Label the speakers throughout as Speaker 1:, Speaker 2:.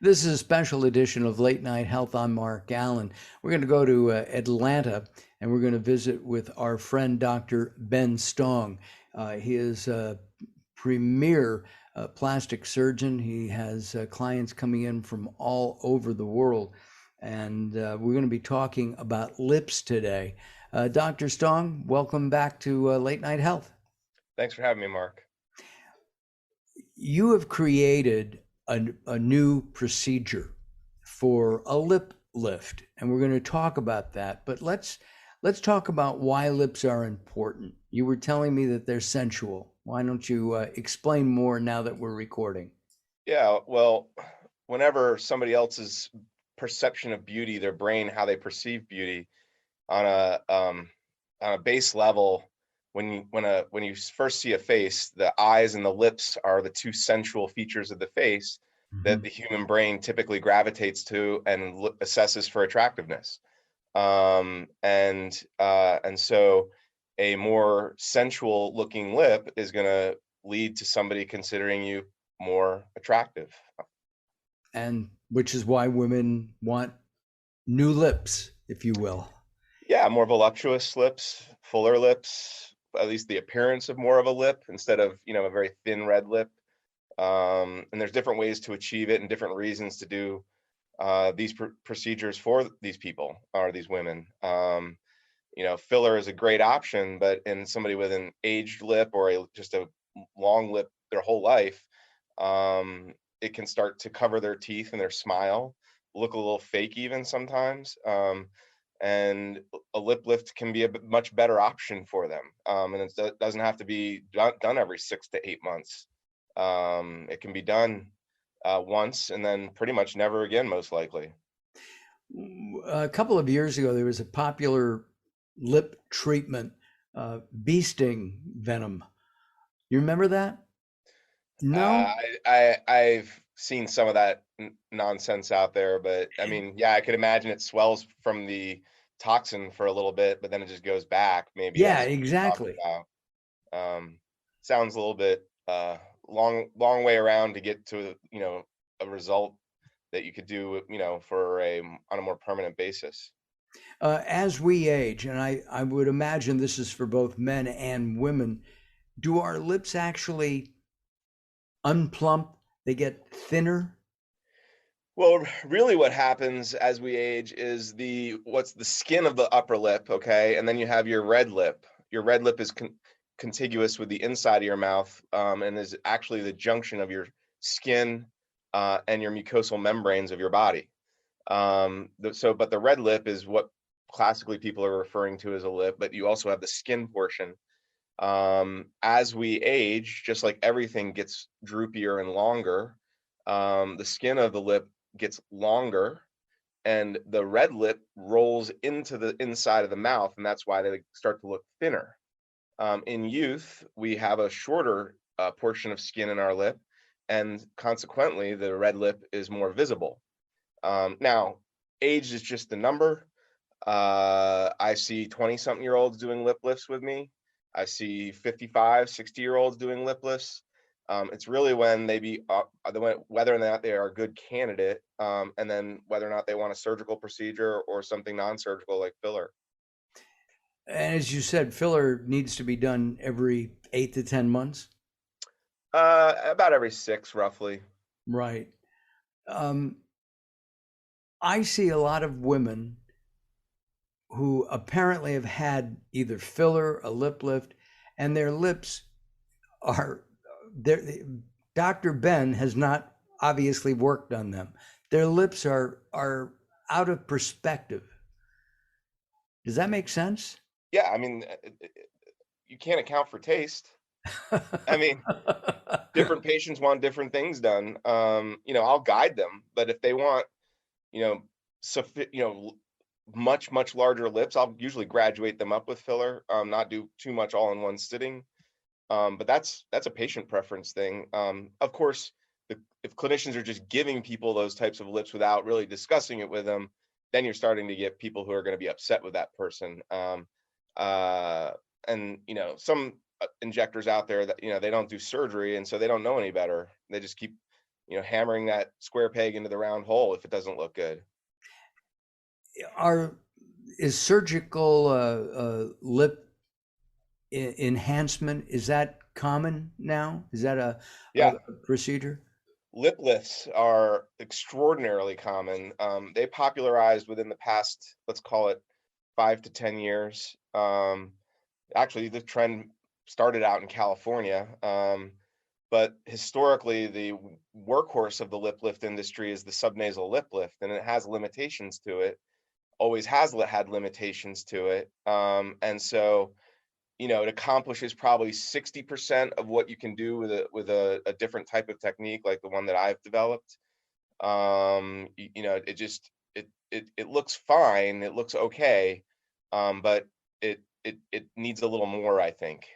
Speaker 1: This is a special edition of Late Night Health. I'm Mark Alyn. We're going to go to Atlanta and we're going to visit with our friend Dr. Ben Stong. He is a premier plastic surgeon. He has clients coming in from all over the world. And we're going to be talking about lips today. Dr. Stong, welcome back to Late Night Health.
Speaker 2: Thanks for having me, Mark.
Speaker 1: You have created a new procedure for a lip lift, and we're going to talk about that. But let's talk about why lips are important. You were telling me that they're sensual. Why don't you explain more now that we're recording?
Speaker 2: Yeah, well, whenever somebody else's perception of beauty, their brain, how they perceive beauty on a base level, when you first see a face, the eyes and the lips are the two sensual features of the face that
Speaker 1: Mhm.
Speaker 2: the human brain typically gravitates to and assesses for attractiveness. And so a more sensual looking lip is going to lead to somebody considering you more attractive.
Speaker 1: And which is why women want new lips, if you will.
Speaker 2: Yeah, more voluptuous lips, fuller lips, at least the appearance of more of a lip instead of, a very thin red lip. And there's different ways to achieve it and different reasons to do these procedures for these people or these women. Filler is a great option, but in somebody with an aged lip or just a long lip their whole life, it can start to cover their teeth and their smile, look a little fake even sometimes. And a lip lift can be a much better option for them. And it doesn't have to be done every 6 to 8 months. It can be done once and then pretty much never again, most likely.
Speaker 1: A couple of years ago, there was a popular lip treatment, bee sting venom. You remember that? No?
Speaker 2: I've seen some of that nonsense out there, but I mean, yeah, I could imagine it swells from the toxin for a little bit, but then it just goes back. Maybe
Speaker 1: Yeah,
Speaker 2: that's what you're talking
Speaker 1: exactly.
Speaker 2: about. Sounds a little bit long way around to get to a result that you could do for a on a more permanent basis.
Speaker 1: As we age, and I would imagine this is for both men and women, do our lips actually unplump? They get thinner?
Speaker 2: Well, really what happens as we age is what's the skin of the upper lip, okay? And then you have your red lip. Your red lip is contiguous with the inside of your mouth, and is actually the junction of your skin and your mucosal membranes of your body. But the red lip is what classically people are referring to as a lip, but you also have the skin portion. As we age, just like everything gets droopier and longer, the skin of the lip gets longer and the red lip rolls into the inside of the mouth, and that's why they start to look thinner. In youth, we have a shorter portion of skin in our lip, and consequently, the red lip is more visible. Now, age is just a number. I see 20-something-year-olds doing lip lifts with me. I see 55, 60-year-olds doing lip lifts. It's really when whether or not they are a good candidate, and then whether or not they want a surgical procedure or something non-surgical like filler.
Speaker 1: And as you said, filler needs to be done every 8 to 10 months.
Speaker 2: About every 6, roughly.
Speaker 1: Right. Um, I see a lot of women who apparently have had either filler, a lip lift, and their lips are there. Dr. Ben has not obviously worked on them. Their lips are out of perspective. Does that make sense?
Speaker 2: Yeah, I mean, you can't account for taste. I mean, different patients want different things done. I'll guide them, but if they want, you know, suffi- you know, much larger lips, I'll usually graduate them up with filler. Not do too much all in one sitting. But that's a patient preference thing. Of course, if clinicians are just giving people those types of lips without really discussing it with them, then you're starting to get people who are going to be upset with that person. Uh, and some injectors out there that they don't do surgery, and so they don't know any better. They just keep hammering that square peg into the round hole if it doesn't look good.
Speaker 1: Is surgical lip enhancement, is that common now? Is that a
Speaker 2: Yeah,
Speaker 1: procedure?
Speaker 2: lip lifts are extraordinarily common. They popularized within the past, let's call it 5 to 10 years. Actually, the trend started out in California, but historically, the workhorse of the lip lift industry is the subnasal lip lift, and it has limitations to it. Always has had limitations to it, and so it accomplishes probably 60% of what you can do with a different type of technique like the one that I've developed. It just it looks fine, it looks okay, but it needs a little more, I think,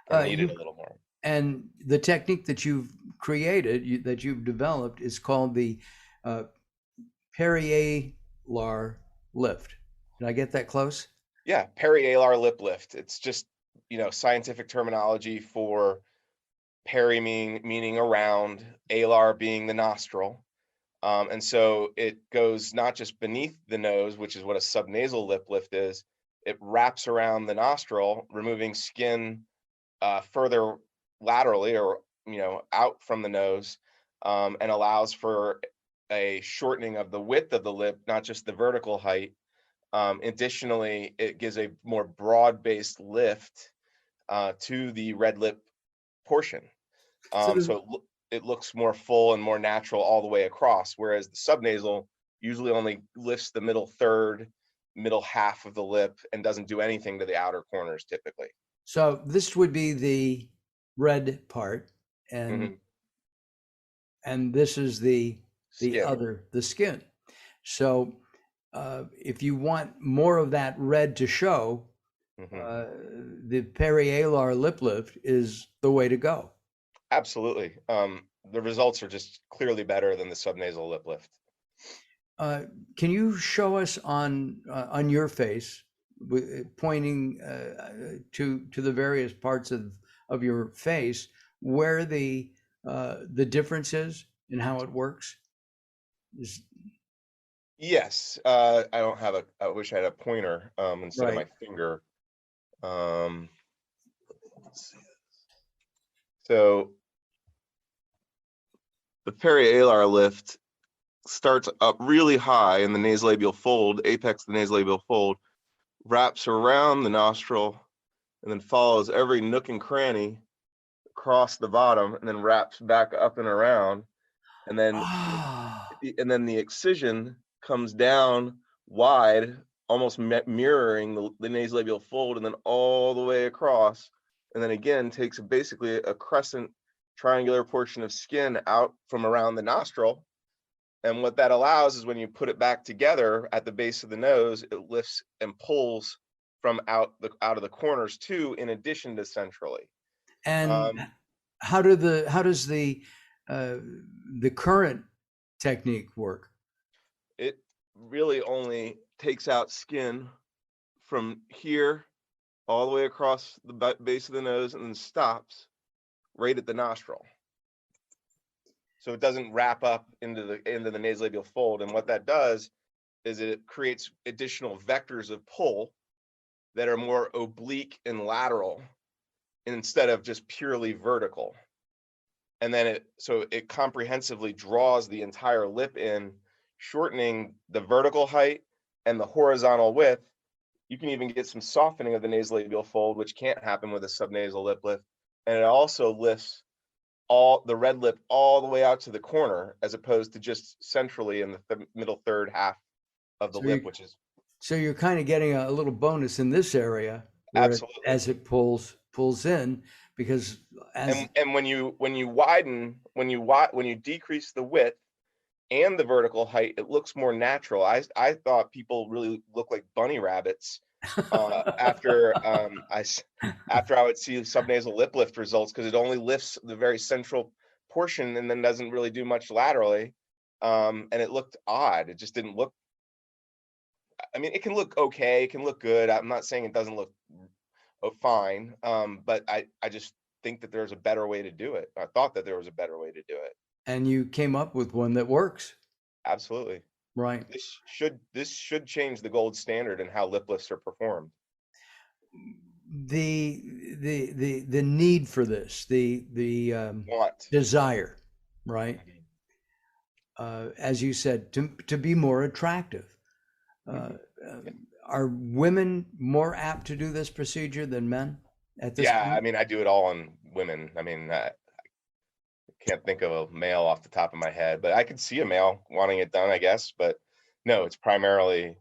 Speaker 2: or needed
Speaker 1: You
Speaker 2: a little more.
Speaker 1: and the technique that you've created, that you've developed, is called the uh, Perialar lift. Did I get that close?
Speaker 2: Yeah, perialar lip lift. It's just scientific terminology for peri meaning around, alar being the nostril. And so it goes not just beneath the nose, which is what a subnasal lip lift is. It wraps around the nostril, removing skin further laterally, or out from the nose, and allows for a shortening of the width of the lip, not just the vertical height. Additionally, it gives a more broad-based lift to the red lip portion.
Speaker 1: So the,
Speaker 2: So it looks more full and more natural all the way across, whereas the subnasal usually only lifts the middle third, middle half of the lip, and doesn't do anything to the outer corners typically.
Speaker 1: so this would be the red part, and
Speaker 2: Hmm.
Speaker 1: this is
Speaker 2: Skin.
Speaker 1: the skin. So if you want more of that red to show,
Speaker 2: Hmm.
Speaker 1: uh, the perialar lip lift is the way to go.
Speaker 2: Absolutely. The results are just clearly better than the subnasal lip lift.
Speaker 1: Uh, can you show us on your face, pointing to the various parts of your face, where the difference is and how it works? Is
Speaker 2: Yes, I don't have I wish I had a pointer instead of
Speaker 1: right.
Speaker 2: my finger. Um, let's see. So the perialar lift starts up really high in the nasolabial fold, apex of the nasolabial fold, wraps around the nostril, and then follows every nook and cranny across the bottom, and then wraps back up and around, and then
Speaker 1: Ah,
Speaker 2: the excision comes down wide, almost mirroring the nasolabial fold, and then all the way across, and then again takes basically a crescent triangular portion of skin out from around the nostril. And what that allows is when you put it back together at the base of the nose, it lifts and pulls from out of the corners too, in addition to centrally.
Speaker 1: and
Speaker 2: Um,
Speaker 1: how does uh, the current technique work?
Speaker 2: it really only takes out skin from here all the way across the base of the nose and then stops right at the nostril. So it doesn't wrap up into the nasolabial fold. And what that does is it creates additional vectors of pull that are more oblique and lateral instead of just purely vertical. And then it comprehensively draws the entire lip in, shortening the vertical height and the horizontal width. You can even get some softening of the nasolabial fold, which can't happen with a subnasal lip lift. And it also lifts all the red lip all the way out to the corner, as opposed to just centrally in the middle third half of the
Speaker 1: So
Speaker 2: lip,
Speaker 1: you
Speaker 2: which is
Speaker 1: so you're kind of getting a little bonus in this area where
Speaker 2: absolutely.
Speaker 1: as it pulls in, because as
Speaker 2: And when you widen, when you decrease the width and the vertical height, it looks more natural. I thought people really look like bunny rabbits after after I would see subnasal lip lift results, because it only lifts the very central portion and then doesn't really do much laterally. And it looked odd. It just didn't look. I mean, it can look okay. It can look good. I'm not saying it doesn't look fine, but I just think that there's a better way to do it. I thought that there was a better way to do it.
Speaker 1: And you came up with one that works,
Speaker 2: Absolutely.
Speaker 1: right?
Speaker 2: This should change the gold standard in how lip lifts are performed.
Speaker 1: The need for this, the
Speaker 2: Want.
Speaker 1: desire, right?
Speaker 2: Mhm.
Speaker 1: As you said, to be more attractive. Uh,
Speaker 2: Mhm. Yeah.
Speaker 1: are women more apt to do this procedure than men at this
Speaker 2: Yeah, I
Speaker 1: point?
Speaker 2: mean, I do it all on women. I mean, I can't think of a male off the top of my head, but I could see a male wanting it done, I guess. But no, it's primarily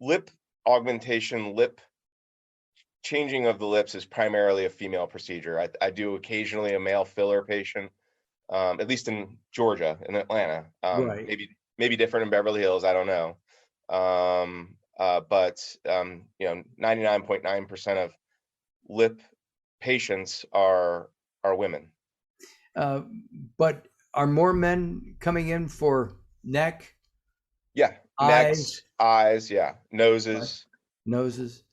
Speaker 2: lip augmentation, lip changing of the lips is primarily a female procedure. I do occasionally a male filler patient, at least in Georgia, in Atlanta.
Speaker 1: Right.
Speaker 2: Maybe different in Beverly Hills. I don't know. But 99.9% of lip patients are women.
Speaker 1: Uh, but are more men coming in for neck,
Speaker 2: Yeah, necks,
Speaker 1: eyes,
Speaker 2: eyes, yeah,
Speaker 1: right,
Speaker 2: noses.
Speaker 1: noses?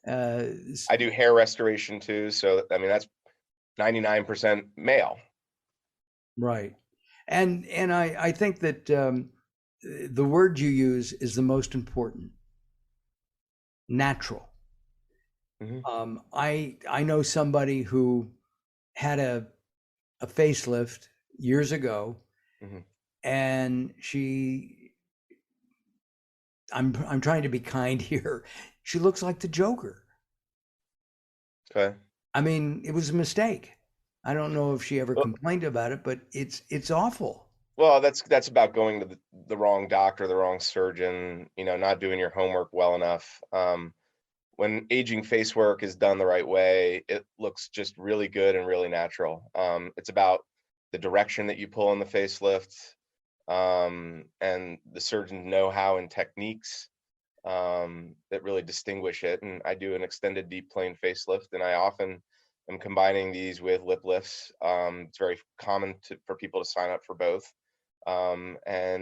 Speaker 1: Uh,
Speaker 2: I do hair restoration too, so I mean that's 99% male.
Speaker 1: right. And I think that the word you use is the most important. Natural.
Speaker 2: Hmm.
Speaker 1: I know somebody who had a facelift years ago,
Speaker 2: Hmm.
Speaker 1: and I'm trying to be kind here. She looks like the Joker.
Speaker 2: Okay.
Speaker 1: I mean, it was a mistake. I don't know if she ever
Speaker 2: Well,
Speaker 1: complained about it, but it's awful.
Speaker 2: well, that's about going to the wrong doctor, the wrong surgeon. Not doing your homework well enough. When aging face work is done the right way, it looks just really good and really natural. It's about the direction that you pull in the facelift, and the surgeon's know-how and techniques that really distinguish it. And I do an extended deep plane facelift, and I often am combining these with lip lifts. It's very common for people to sign up for both. And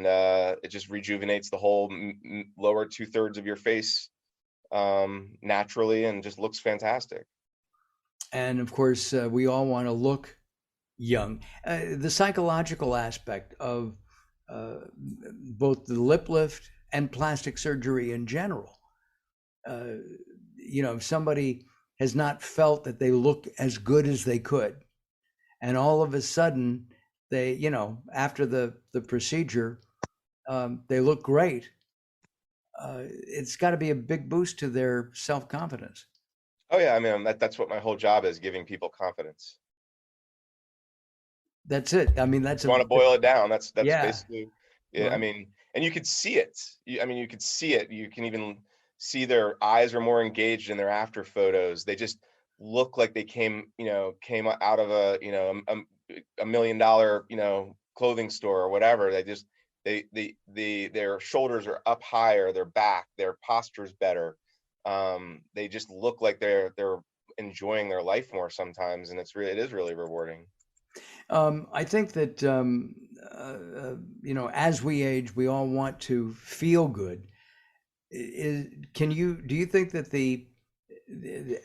Speaker 2: it just rejuvenates the whole lower two-thirds of your face naturally and just looks fantastic.
Speaker 1: And of course, we all want to look young. The psychological aspect of both the lip lift and plastic surgery in general. Uh, if somebody has not felt that they look as good as they could, and all of a sudden they, after the procedure, they look great. It's got to be a big boost to their self confidence.
Speaker 2: Oh yeah, I mean that's what my whole job is, giving people confidence.
Speaker 1: That's it. I mean,
Speaker 2: You want to boil it down, that's
Speaker 1: yeah,
Speaker 2: basically it. I
Speaker 1: right.
Speaker 2: mean, and you could see it. I mean, you could see it. You can even see their eyes are more engaged in their after photos. They just look like they came out of a $1 million clothing store or whatever. Their shoulders are up higher, their back, their posture's better. They just look like they're enjoying their life more sometimes, and it is really rewarding.
Speaker 1: I think that as we age, we all want to feel good. Do you think that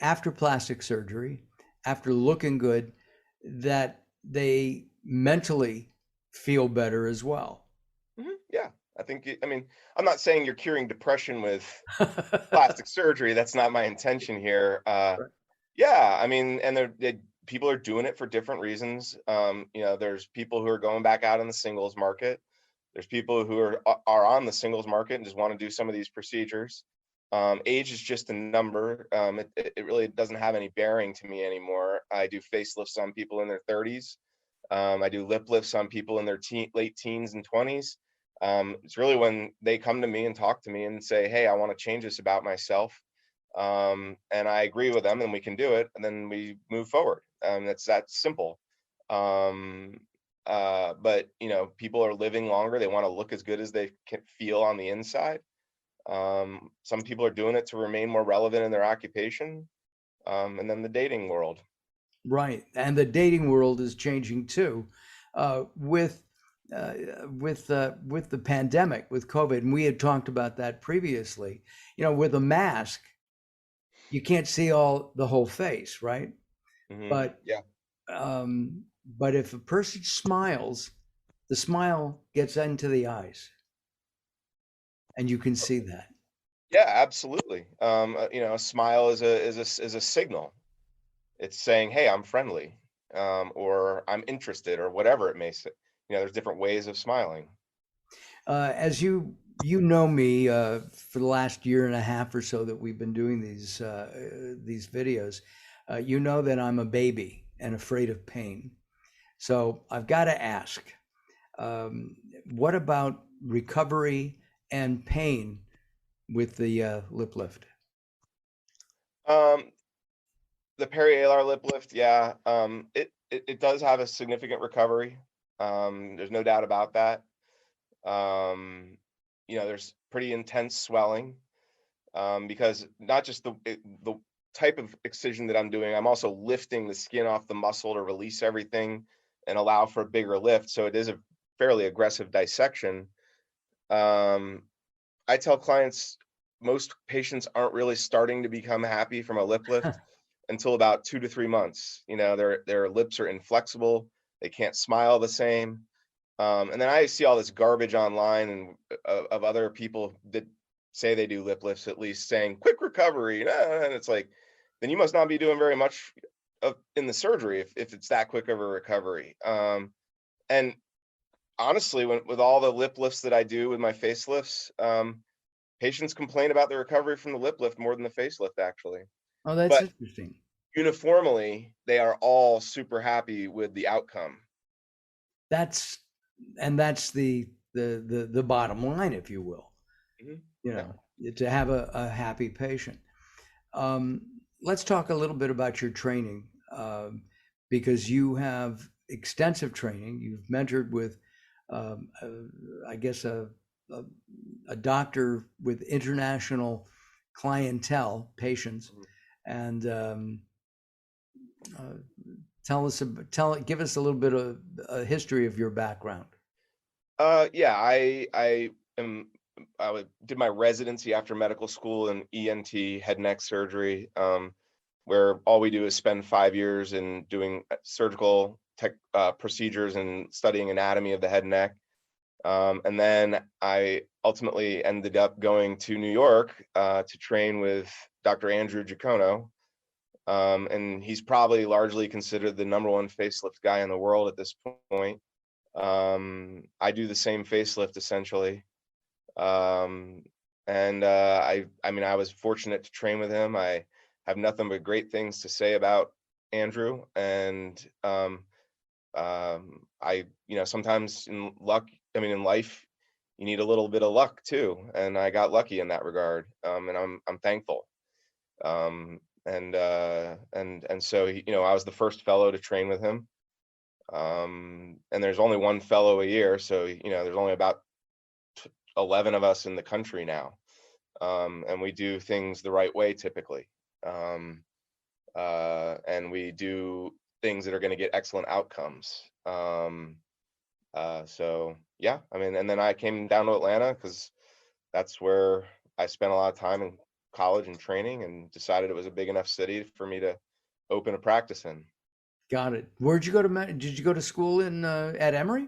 Speaker 1: after plastic surgery, after looking good, that they mentally feel better as well?
Speaker 2: Yeah, I think. I mean, I'm not saying you're curing depression with plastic surgery. That's not my intention here. Yeah, I mean, and people are doing it for different reasons. There's people who are going back out in the singles market. There's people who are on the singles market and just want to do some of these procedures. Age is just a number. It really doesn't have any bearing to me anymore. I do facelifts on people in their 30s. I do lip lifts on people in their late teens and 20s. It's really when they come to me and talk to me and say, "Hey, I want to change this about myself," and I agree with them, and we can do it, and then we move forward. It's that simple. Um, but people are living longer. They want to look as good as they can feel on the inside. Some people are doing it to remain more relevant in their occupation. And then the dating world.
Speaker 1: Right, and the dating world is changing too, uh, with uh, with the pandemic, with COVID, and we had talked about that previously. With a mask, you can't see all the whole face, right?
Speaker 2: Hmm.
Speaker 1: But
Speaker 2: Yeah.
Speaker 1: but if a person smiles, The smile gets into the eyes, and you can see that.
Speaker 2: Yeah, absolutely. A smile is a signal. It's saying, "Hey, I'm friendly," or "I'm interested," or whatever it may say. There's different ways of smiling.
Speaker 1: As you know me for the last year and a half or so that we've been doing these videos, you know that I'm a baby and afraid of pain. So I've got to ask, um, what about recovery and pain with the lip lift?
Speaker 2: Um, the perialar lip lift, yeah, it does have a significant recovery. There's no doubt about that. There's pretty intense swelling, because not just the type of excision that I'm doing, I'm also lifting the skin off the muscle to release everything and allow for a bigger lift. So it is a fairly aggressive dissection. Um, I tell clients most patients aren't really starting to become happy from a lip lift until about 2 to 3 months. Their lips are inflexible, they can't smile the same. And then I see all this garbage online and of other people that say they do lip lifts, at least saying quick recovery, and it's like, then you must not be doing very much in the surgery if it's that quick of a recovery. And honestly, with all the lip lifts that I do with my facelifts, patients complain about the recovery from the lip lift more than the facelift, actually.
Speaker 1: Oh, that's
Speaker 2: But
Speaker 1: interesting.
Speaker 2: uniformly, they are all super happy with the outcome.
Speaker 1: That's that's the bottom line, if you will.
Speaker 2: Mhm.
Speaker 1: You
Speaker 2: Yeah.
Speaker 1: know, to have a happy patient. Um, let's talk a little bit about your training, because you have extensive training. You've mentored with, I guess, a, a doctor with international clientele, patients,
Speaker 2: Mhm.
Speaker 1: and uh, give us a little bit of a history of your background.
Speaker 2: Yeah, did my residency after medical school in ENT, head neck surgery, where all we do is spend 5 years in doing surgical tech procedures and studying anatomy of the head and neck. And then I ultimately ended up going to New York to train with Dr. Andrew Giacono. And he's probably largely considered the number one facelift guy in the world at this point. I do the same facelift essentially. Um, and I mean, I was fortunate to train with him. I have nothing but great things to say about Andrew. And sometimes in life, you need a little bit of luck too. And I got lucky in that regard. And I'm thankful. And so I was the first fellow to train with him. And there's only one fellow a year, so there's only about 11 of us in the country now. And we do things the right way typically. Um, and we do things that are going to get excellent outcomes. So yeah, I mean, and then I came down to Atlanta because that's where I spent a lot of time in college and training, and decided it was a big enough city for me to open a practice in.
Speaker 1: Got it. Where'd you go to? Did you go to school in at Emory?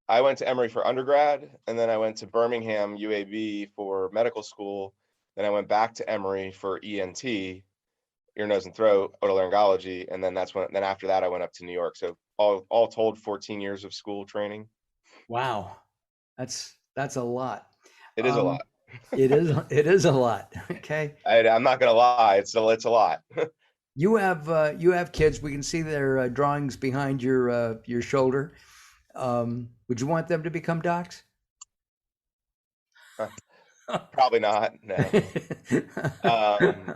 Speaker 2: I went to Emory for undergrad, and then I went to Birmingham UAB for medical school. Then I went back to Emory for ENT, ear, nose, and throat, otolaryngology, and then after that I went up to New York. So all told, 14 years of school training.
Speaker 1: Wow, that's a lot.
Speaker 2: It is a
Speaker 1: Um,
Speaker 2: lot.
Speaker 1: it is a lot. Okay,
Speaker 2: I'm not gonna lie, it's a lot.
Speaker 1: you have kids. We can see their drawings behind your shoulder. Would you want them to become docs?
Speaker 2: Probably not. No. Um,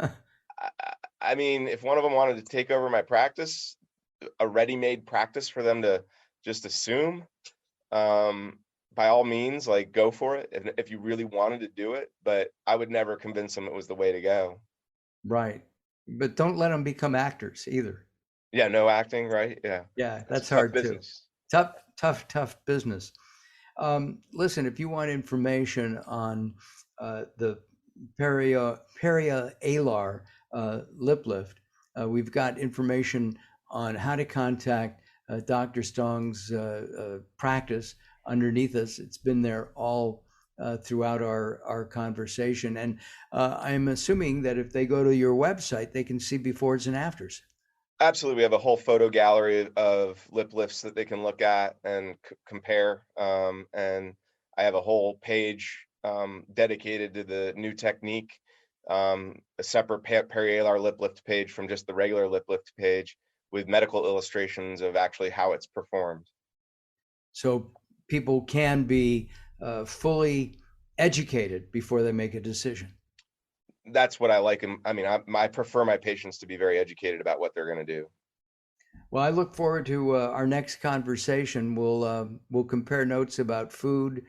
Speaker 2: I mean, if one of them wanted to take over my practice, a ready-made practice for them to just assume, um, by all means, like, go for it if you really wanted to do it. But I would never convince them it was the way to go.
Speaker 1: Right, but don't let them become actors either.
Speaker 2: Yeah, no acting, right? Yeah,
Speaker 1: Yeah,
Speaker 2: that's a
Speaker 1: that's
Speaker 2: tough
Speaker 1: hard too.
Speaker 2: business.
Speaker 1: Tough business. Listen, if you want information on the Perialar lip lift, we've got information on how to contact Dr. Stong's practice underneath us. It's been there all throughout our conversation. And I'm assuming that if they go to your website, they can see befores and afters.
Speaker 2: Absolutely. We have a whole photo gallery of lip lifts that they can look at and compare. And I have a whole page dedicated to the new technique, a separate perialar lip lift page from just the regular lip lift page with medical illustrations of actually how it's performed.
Speaker 1: So people can be fully educated before they make a decision.
Speaker 2: That's what I like. I mean, I prefer my patients to be very educated about what they're going to do.
Speaker 1: Well, I look forward to our next conversation. We'll compare notes about food,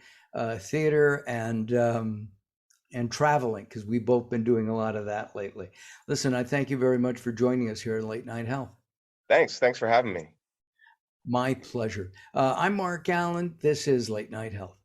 Speaker 1: theater, and traveling, because we've both been doing a lot of that lately. Listen, I thank you very much for joining us here in Late Night Health.
Speaker 2: Thanks for having me.
Speaker 1: My pleasure. I'm Mark Alyn. This is Late Night Health.